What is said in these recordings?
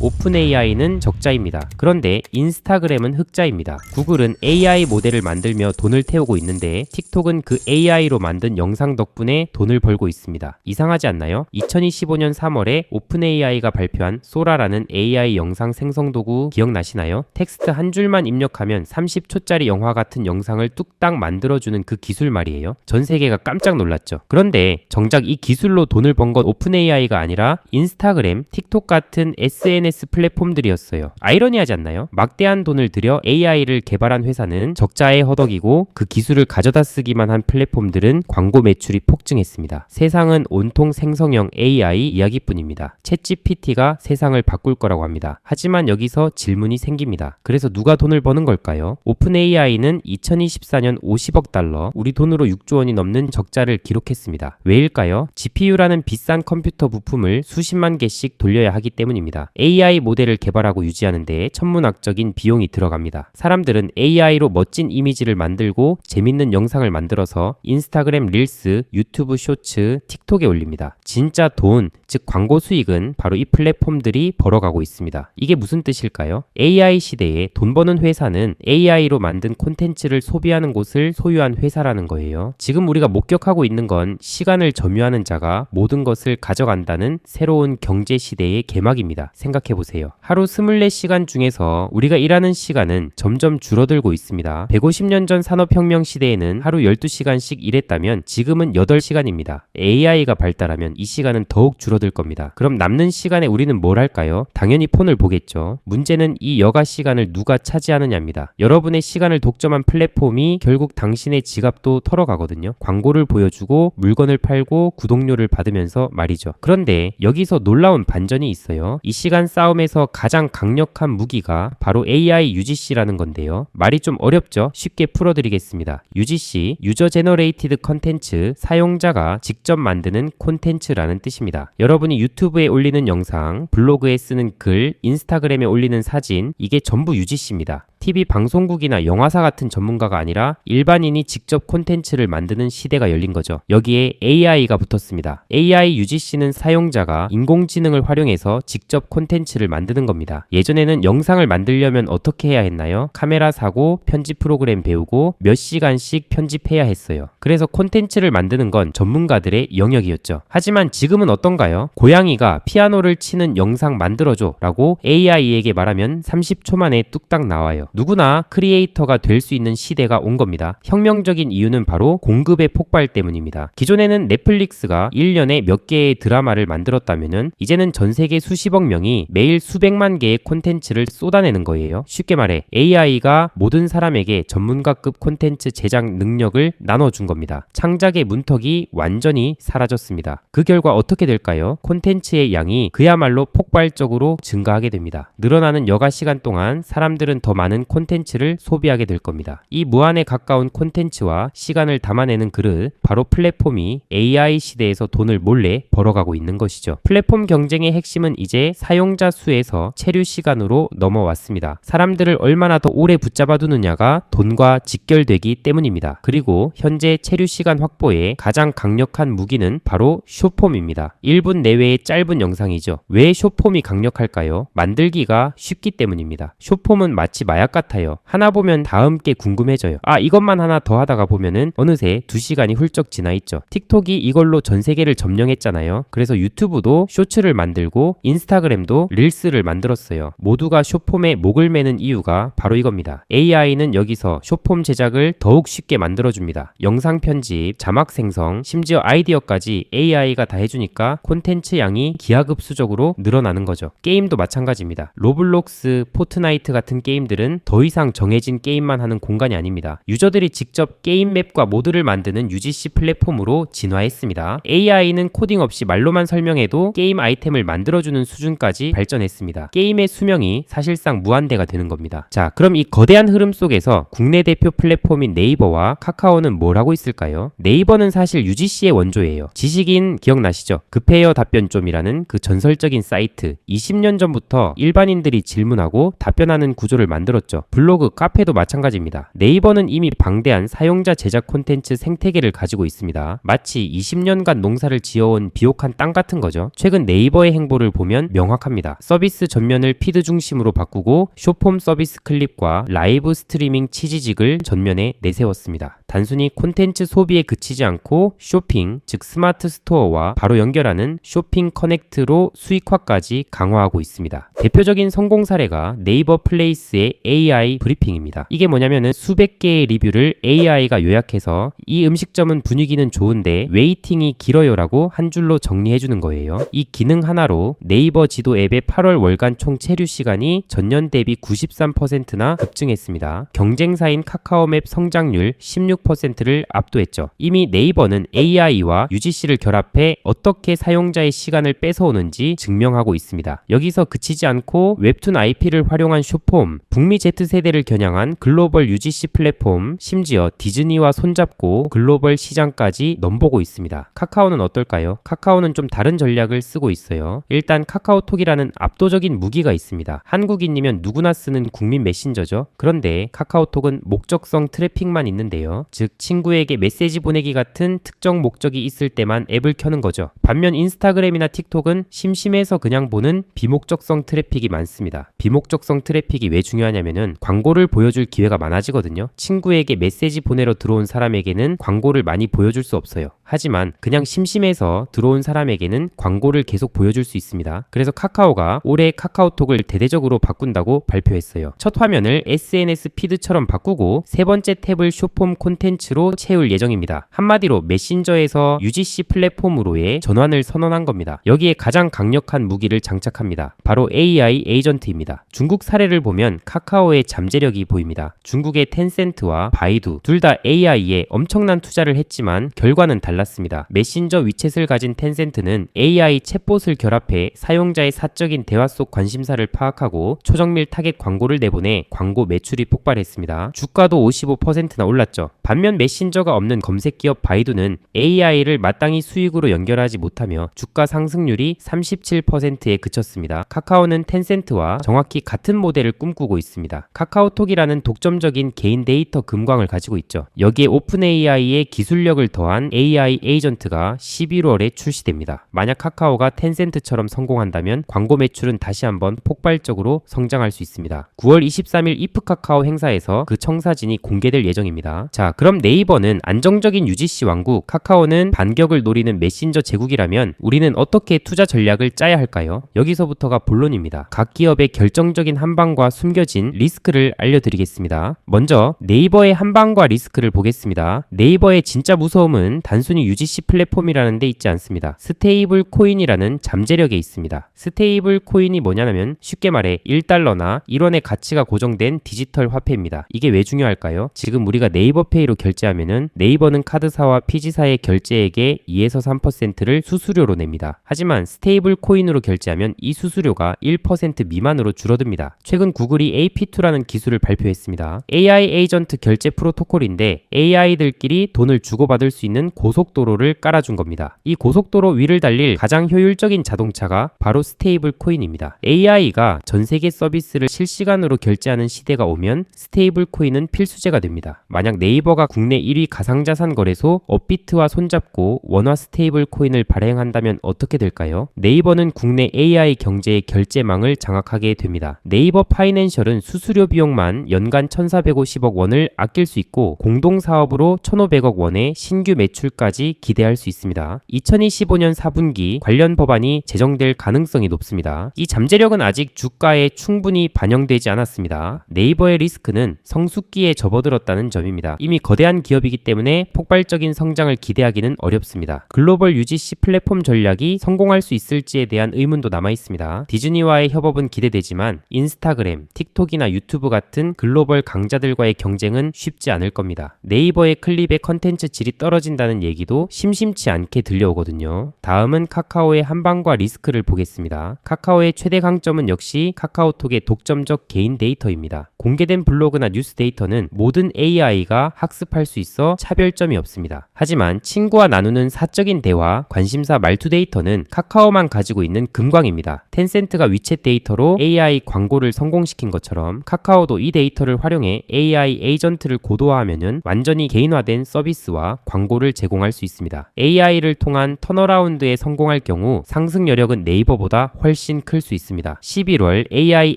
오픈 AI는 적자입니다. 그런데 인스타그램은 흑자입니다. 구글은 AI 모델을 만들며 돈을 태우고 있는데 틱톡은 그 AI로 만든 영상 덕분에 돈을 벌고 있습니다. 이상하지 않나요? 2025년 3월에 오픈 AI가 발표한 소라라는 AI 영상 생성 도구 기억나시나요? 텍스트 한 줄만 입력하면 30초짜리 영화 같은 영상을 뚝딱 만들어주는 그 기술 말이에요. 전 세계가 깜짝 놀랐죠. 그런데 정작 이 기술로 돈을 번 건 오픈 AI가 아니라 인스타그램, 틱톡 같은 SNS 플랫폼들이었어요. 아이러니하지 않나요? 막대한 돈을 들여 AI를 개발한 회사는 적자에 허덕이고 그 기술을 가져다 쓰기만 한 플랫폼들은 광고 매출이 폭증했습니다. 세상은 온통 생성형 AI 이야기뿐입니다. 챗GPT가 세상을 바꿀 거라고 합니다. 하지만 여기서 질문이 생깁니다. 그래서 누가 돈을 버는 걸까요? 오픈 AI는 2024년 50억 달러, 우리 돈으로 6조 원이 넘는 적자를 기록했습니다. 왜일까요? GPU라는 비싼 컴퓨터 부품을 수십만 개씩 돌려야 하기 때문입니다. AI 모델을 개발하고 유지하는데 천문학적인 비용이 들어갑니다. 사람들은 AI로 멋진 이미지를 만들고 재밌는 영상을 만들어서 인스타그램 릴스, 유튜브 쇼츠, 틱톡에 올립니다. 진짜 돈, 즉 광고 수익은 바로 이 플랫폼들이 벌어가고 있습니다. 이게 무슨 뜻일까요? AI 시대에 돈 버는 회사는 AI로 만든 콘텐츠를 소비하는 곳을 소유한 회사라는 거예요. 지금 우리가 목격하고 있는 건 시간을 점유하는 자가 모든 것을 가져간다는 새로운 경제 시대의 개막입니다. 생각해보세요. 하루 24시간 중에서 우리가 일하는 시간은 점점 줄어들고 있습니다. 150년 전 산업혁명 시대에는 하루 12시간씩 일했다면 지금은 8시간입니다. AI가 발달하면 이 시간은 더욱 줄어들 겁니다. 그럼 남는 시간에 우리는 뭘 할까요? 당연히 폰을 보겠죠. 문제는 이 여가 시간을 누가 차지하느냐입니다. 여러분의 시간을 독점한 플랫폼이 결국 당신의 지갑도 털어가거든요. 광고를 보여주고 물건을 팔고 구독료를 받으면서 말이죠. 그런데 여기서 놀라운 반전이 있어요. 이 시간 싸움에서 가장 강력한 무기가 바로 AI UGC라는 건데요. 말이 좀 어렵죠? 쉽게 풀어드리겠습니다. UGC, 유저 제너레이티드 컨텐츠, 사용자가 직접 만드는 콘텐츠라는 뜻입니다. 여러분이 유튜브에 올리는 영상, 블로그에 쓰는 글, 인스타그램에 올리는 사진, 이게 전부 UGC입니다. TV 방송국이나 영화사 같은 전문가가 아니라 일반인이 직접 콘텐츠를 만드는 시대가 열린 거죠. 여기에 AI가 붙었습니다. AI UGC는 사용자가 인공지능을 활용해서 직접 콘텐츠를 만드는 겁니다. 예전에는 영상을 만들려면 어떻게 해야 했나요? 카메라 사고, 편집 프로그램 배우고 몇 시간씩 편집해야 했어요. 그래서 콘텐츠를 만드는 건 전문가들의 영역이었죠. 하지만 지금은 어떤가요? 고양이가 피아노를 치는 영상 만들어줘 라고 AI에게 말하면 30초 만에 뚝딱 나와요. 누구나 크리에이터가 될 수 있는 시대가 온 겁니다. 혁명적인 이유는 바로 공급의 폭발 때문입니다. 기존에는 넷플릭스가 1년에 몇 개의 드라마를 만들었다면은 이제는 전 세계 수십억 명이 매일 수백만 개의 콘텐츠를 쏟아내는 거예요. 쉽게 말해 AI가 모든 사람에게 전문가급 콘텐츠 제작 능력을 나눠준 겁니다. 창작의 문턱이 완전히 사라졌습니다. 그 결과 어떻게 될까요? 콘텐츠의 양이 그야말로 폭발적으로 증가하게 됩니다. 늘어나는 여가 시간 동안 사람들은 더 많은 콘텐츠를 소비하게 될 겁니다. 이 무한에 가까운 콘텐츠와 시간을 담아내는 그릇, 바로 플랫폼이 AI 시대에서 돈을 몰래 벌어가고 있는 것이죠. 플랫폼 경쟁의 핵심은 이제 사용자 수에서 체류 시간으로 넘어왔습니다. 사람들을 얼마나 더 오래 붙잡아두느냐가 돈과 직결되기 때문입니다. 그리고 현재 체류 시간 확보에 가장 강력한 무기는 바로 숏폼입니다. 1분 내외의 짧은 영상이죠. 왜 숏폼이 강력할까요? 만들기가 쉽기 때문입니다. 숏폼은 마치 마약 같아요. 하나 보면 다음 게 궁금해져요. 이것만 하나 더 하다가 보면은 어느새 2시간이 훌쩍 지나 있죠. 틱톡이 이걸로 전 세계를 점령했잖아요. 그래서 유튜브도 쇼츠를 만들고 인스타그램도 릴스를 만들었어요. 모두가 숏폼에 목을 매는 이유가 바로 이겁니다. AI는 여기서 숏폼 제작을 더욱 쉽게 만들어줍니다. 영상 편집, 자막 생성, 심지어 아이디어까지 AI가 다 해주니까 콘텐츠 양이 기하급수적으로 늘어나는 거죠. 게임도 마찬가지입니다. 로블록스, 포트나이트 같은 게임들은 더 이상 정해진 게임만 하는 공간이 아닙니다. 유저들이 직접 게임 맵과 모드를 만드는 UGC 플랫폼으로 진화했습니다. AI는 코딩 없이 말로만 설명해도 게임 아이템을 만들어주는 수준까지 발전했습니다. 게임의 수명이 사실상 무한대가 되는 겁니다. 자, 그럼 이 거대한 흐름 속에서 국내 대표 플랫폼인 네이버와 카카오는 뭘 하고 있을까요? 네이버는 사실 UGC의 원조예요. 지식인 기억나시죠? 급해요 답변 좀이라는 그 전설적인 사이트. 20년 전부터 일반인들이 질문하고 답변하는 구조를 만들었죠. 만들었죠. 블로그, 카페도 마찬가지입니다. 네이버는 이미 방대한 사용자 제작 콘텐츠 생태계를 가지고 있습니다. 마치 20년간 농사를 지어온 비옥한 땅 같은 거죠. 최근 네이버의 행보를 보면 명확합니다. 서비스 전면을 피드 중심으로 바꾸고 숏폼 서비스 클립과 라이브 스트리밍 치지직을 전면에 내세웠습니다. 단순히 콘텐츠 소비에 그치지 않고 쇼핑, 즉 스마트 스토어와 바로 연결하는 쇼핑 커넥트로 수익화까지 강화하고 있습니다. 대표적인 성공 사례가 네이버 플레이스의 AI 브리핑입니다. 이게 뭐냐면은 수백 개의 리뷰를 AI가 요약해서 이 음식점은 분위기는 좋은데 웨이팅이 길어요라고 한 줄로 정리해주는 거예요. 이 기능 하나로 네이버 지도 앱의 8월 월간 총 체류 시간이 전년 대비 93%나 급증했습니다. 경쟁사인 카카오맵 성장률 16%를 압도했죠. 이미 네이버는 AI와 UGC를 결합해 어떻게 사용자의 시간을 뺏어오는지 증명하고 있습니다. 여기서 그치지 않고 웹툰 IP를 활용한 숏폼, 북미 Z세대를 겨냥한 글로벌 UGC 플랫폼, 심지어 디즈니와 손잡고 글로벌 시장까지 넘보고 있습니다. 카카오는 어떨까요? 카카오는 좀 다른 전략을 쓰고 있어요. 일단 카카오톡이라는 압도적인 무기가 있습니다. 한국인이면 누구나 쓰는 국민 메신저죠. 그런데 카카오톡은 목적성 트래픽만 있는데요. 즉 친구에게 메시지 보내기 같은 특정 목적이 있을 때만 앱을 켜는 거죠. 반면 인스타그램이나 틱톡은 심심해서 그냥 보는 비목적성 트래픽이 많습니다. 비목적성 트래픽이 왜 중요하냐면은 광고를 보여줄 기회가 많아지거든요. 친구에게 메시지 보내러 들어온 사람에게는 광고를 많이 보여줄 수 없어요. 하지만 그냥 심심해서 들어온 사람에게는 광고를 계속 보여줄 수 있습니다. 그래서 카카오가 올해 카카오톡을 대대적으로 바꾼다고 발표했어요. 첫 화면을 SNS 피드처럼 바꾸고 세 번째 탭을 숏폼 콘텐츠로 채울 예정입니다. 한마디로 메신저에서 UGC 플랫폼으로의 전환을 선언한 겁니다. 여기에 가장 강력한 무기를 장착합니다. 바로 AI 에이전트입니다. 중국 사례를 보면 카카오의 잠재력이 보입니다. 중국의 텐센트와 바이두 둘 다 AI에 엄청난 투자를 했지만 결과는 달랐습니다. 메신저 위챗을 가진 텐센트는 AI 챗봇을 결합해 사용자의 사적인 대화 속 관심사를 파악하고 초정밀 타겟 광고를 내보내 광고 매출이 폭발했습니다. 주가도 55%나 올랐죠. 반면 메신저가 없는 검색 기업 바이두는 AI를 마땅히 수익으로 연결하지 못하며 주가 상승률이 37%에 그쳤습니다. 카카오는 텐센트와 정확히 같은 모델을 꿈꾸고 있습니다. 카카오톡이라는 독점적인 개인 데이터 금광을 가지고 있죠. 여기에 오픈 AI의 기술력을 더한 AI 에이전트가 11월에 출시됩니다. 만약 카카오가 텐센트처럼 성공한다면 광고 매출은 다시 한번 폭발적으로 성장할 수 있습니다. 9월 23일 이프카카오 행사에서 그 청사진이 공개될 예정입니다. 자, 그럼 네이버는 안정적인 UGC 왕국, 카카오는 반격을 노리는 메신저 제국이라면 우리는 어떻게 투자 전략을 짜야 할까요? 여기서부터가 본론입니다. 각 기업의 결정적인 한방과 숨겨진 리스크를 알려드리겠습니다. 먼저 네이버의 한방과 리스크를 보겠습니다. 네이버의 진짜 무서움은 단순히 UGC 플랫폼이라는 데 있지 않습니다. 스테이블 코인이라는 잠재력에 있습니다. 스테이블 코인이 뭐냐면 쉽게 말해 1달러나 1원의 가치가 고정된 디지털 화폐입니다. 이게 왜 중요할까요? 지금 우리가 네이버페이로 결제하면은 네이버는 카드사와 피지사의 결제액의 2에서 3%를 수수료로 냅니다. 하지만 스테이블 코인으로 결제하면 이 수수료가 1% 미만으로 줄어듭니다. 최근 구글이 AP2라는 기술을 발표했습니다. AI 에이전트 결제 프로토콜인데 AI들끼리 돈을 주고받을 수 있는 고속도로를 깔아준 겁니다. 이 고속도로 위를 달릴 가장 효율적인 자동차가 바로 스테이블 코인입니다. AI가 전 세계 서비스를 실시간으로 결제하는 시대가 오면 스테이블 코인은 필수제가 됩니다. 만약 네이버가 국내 1위 가상자산 거래소 업비트와 손잡고 원화 스테이블 코인을 발행한다면 어떻게 될까요? 네이버는 국내 AI 경제의 결제망을 장악하게 됩니다. 네이버 파이낸셜은 수수료 비용만 연간 1,450억 원을 아낄 수 있고 공동사업으로 1,500억 원의 신규 매출까지 기대할 수 있습니다. 2025년 4분기 관련 법안이 제정될 가능성이 높습니다. 이 잠재력은 아직 주가에 충분히 반영되지 않았습니다. 네이버의 리스크는 성숙기에 접어들었다는 점입니다. 이미 거대한 기업이기 때문에 폭발적인 성장을 기대하기는 어렵습니다. 글로벌 UGC 플랫폼 전략이 성공할 수 있을지에 대한 의문도 남아있습니다. 디즈니와의 협업은 기대되지만 인스타그램, 틱톡이나 유튜브 같은 글로벌 강자들과의 경쟁은 쉽지 않을 겁니다. 네이버의 클립의 컨텐츠 질이 떨어진다는 얘기는 얘기도 심심치 않게 들려오거든요. 다음은 카카오의 한방과 리스크를 보겠습니다. 카카오의 최대 강점은 역시 카카오톡의 독점적 개인 데이터입니다. 공개된 블로그나 뉴스 데이터는 모든 AI가 학습할 수 있어 차별점이 없습니다. 하지만 친구와 나누는 사적인 대화, 관심사 말투 데이터는 카카오만 가지고 있는 금광입니다. 텐센트가 위챗 데이터로 AI 광고를 성공시킨 것처럼 카카오도 이 데이터를 활용해 AI 에이전트를 고도화하면 완전히 개인화된 서비스와 광고를 제공할 수 있습니다. AI를 통한 턴어라운드에 성공할 경우 상승 여력은 네이버보다 훨씬 클 수 있습니다. 11월 AI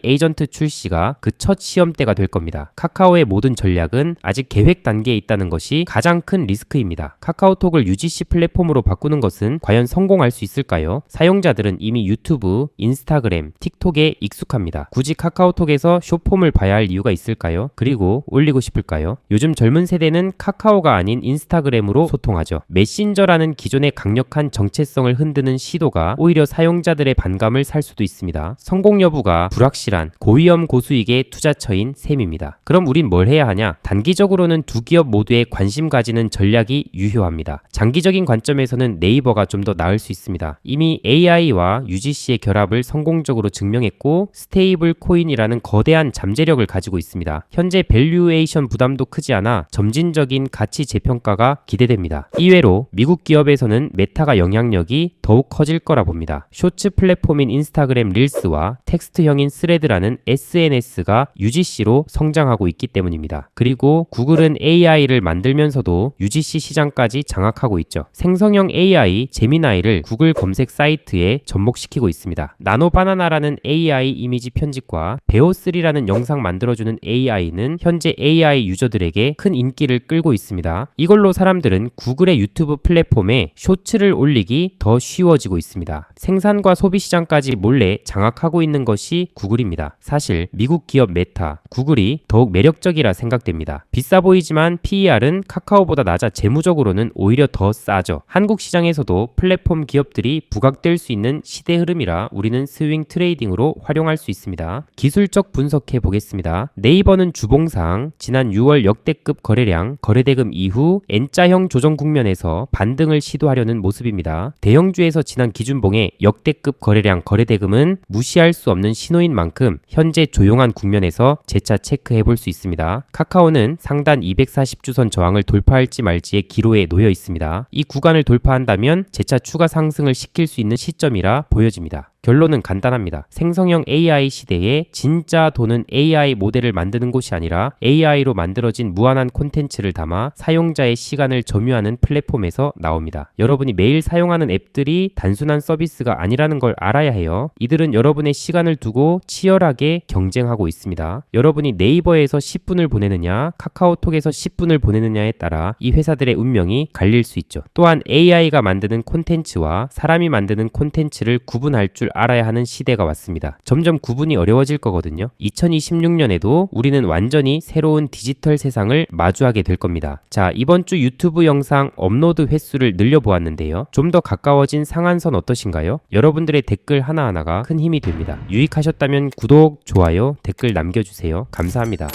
에이전트 출시가 그 첫 시험대가 될 겁니다. 카카오의 모든 전략은 아직 계획 단계에 있다는 것이 가장 큰 리스크입니다. 카카오톡을 UGC 플랫폼으로 바꾸는 것은 과연 성공할 수 있을까요? 사용자들은 이미 유튜브, 인스타그램, 틱톡에 익숙합니다. 굳이 카카오톡에서 숏폼을 봐야 할 이유가 있을까요? 그리고 올리고 싶을까요? 요즘 젊은 세대는 카카오가 아닌 인스타그램으로 소통하죠. 메신저라는 기존의 강력한 정체성을 흔드는 시도가 오히려 사용자들의 반감을 살 수도 있습니다. 성공 여부가 불확실한 고위험 고수익의 투자처인 셈입니다. 그럼 우린 뭘 해야 하냐? 단기적으로는 두 기업 모두에 관심 가지는 전략이 유효합니다. 장기적인 관점에서는 네이버가 좀 더 나을 수 있습니다. 이미 AI와 UGC의 결합을 성공적으로 증명했고 스테이블 코인이라는 거대한 잠재력을 가지고 있습니다. 현재 밸류에이션 부담도 크지 않아 점진적인 가치 재평가가 기대됩니다. 이외로 미국 기업에서는 메타가 영향력이 더욱 커질 거라 봅니다. 쇼츠 플랫폼인 인스타그램 릴스와 텍스트형인 스레드라는 SNS가 UGC로 성장하고 있기 때문입니다. 그리고 구글은 AI를 만들면서도 UGC 시장까지 장악하고 있죠. 생성형 AI 제미나이를 구글 검색 사이트에 접목시키고 있습니다. 나노바나나라는 AI 이미지 편집과 베오3라는 영상 만들어주는 AI는 현재 AI 유저들에게 큰 인기를 끌고 있습니다. 이걸로 사람들은 구글의 유튜브 플랫폼에 쇼츠를 올리기 더 쉬워지고 있습니다. 생산과 소비 시장까지 몰래 장악하고 있는 것이 구글입니다. 사실 미국 기업 메타, 구글이 더욱 매력적이라 생각됩니다. 비싸 보이지만 PER은 카카오보다 낮아 재무적으로는 오히려 더 싸죠. 한국 시장에서도 플랫폼 기업들이 부각될 수 있는 시대 흐름이라 우리는 스윙 트레이딩으로 활용할 수 있습니다. 기술적 분석해 보겠습니다. 네이버는 주봉상 지난 6월 역대급 거래량, 거래대금 이후 N자형 조정 국면에서 반등을 시도하려는 모습입니다. 대형주에서 지난 기준봉의 역대급 거래량, 거래대금은 무시할 수 없는 신호인 만큼 현재 조용한 국면에서 재차 체크해 볼 수 있습니다. 카카오는 상단 240주선 저항을 돌파할지 말지의 기로에 놓여 있습니다. 이 구간을 돌파한다면 재차 추가 상승을 시킬 수 있는 시점이라 보여집니다. 결론은 간단합니다. 생성형 AI 시대에 진짜 돈은 AI 모델을 만드는 곳이 아니라 AI로 만들어진 무한한 콘텐츠를 담아 사용자의 시간을 점유하는 플랫폼에서 나옵니다. 여러분이 매일 사용하는 앱들이 단순한 서비스가 아니라는 걸 알아야 해요. 이들은 여러분의 시간을 두고 치열하게 경쟁하고 있습니다. 여러분이 네이버에서 10분을 보내느냐, 카카오톡에서 10분을 보내느냐에 따라 이 회사들의 운명이 갈릴 수 있죠. 또한 AI가 만드는 콘텐츠와 사람이 만드는 콘텐츠를 구분할 줄 알아야 하는 시대가 왔습니다. 점점 구분이 어려워질 거거든요. 2026년에도 우리는 완전히 새로운 디지털 세상을 마주하게 될 겁니다. 자, 이번 주 유튜브 영상 업로드 횟수를 늘려보았는데요. 좀 더 가까워진 상한선 어떠신가요? 여러분들의 댓글 하나하나가 큰 힘이 됩니다. 유익하셨다면 구독, 좋아요, 댓글 남겨주세요. 감사합니다.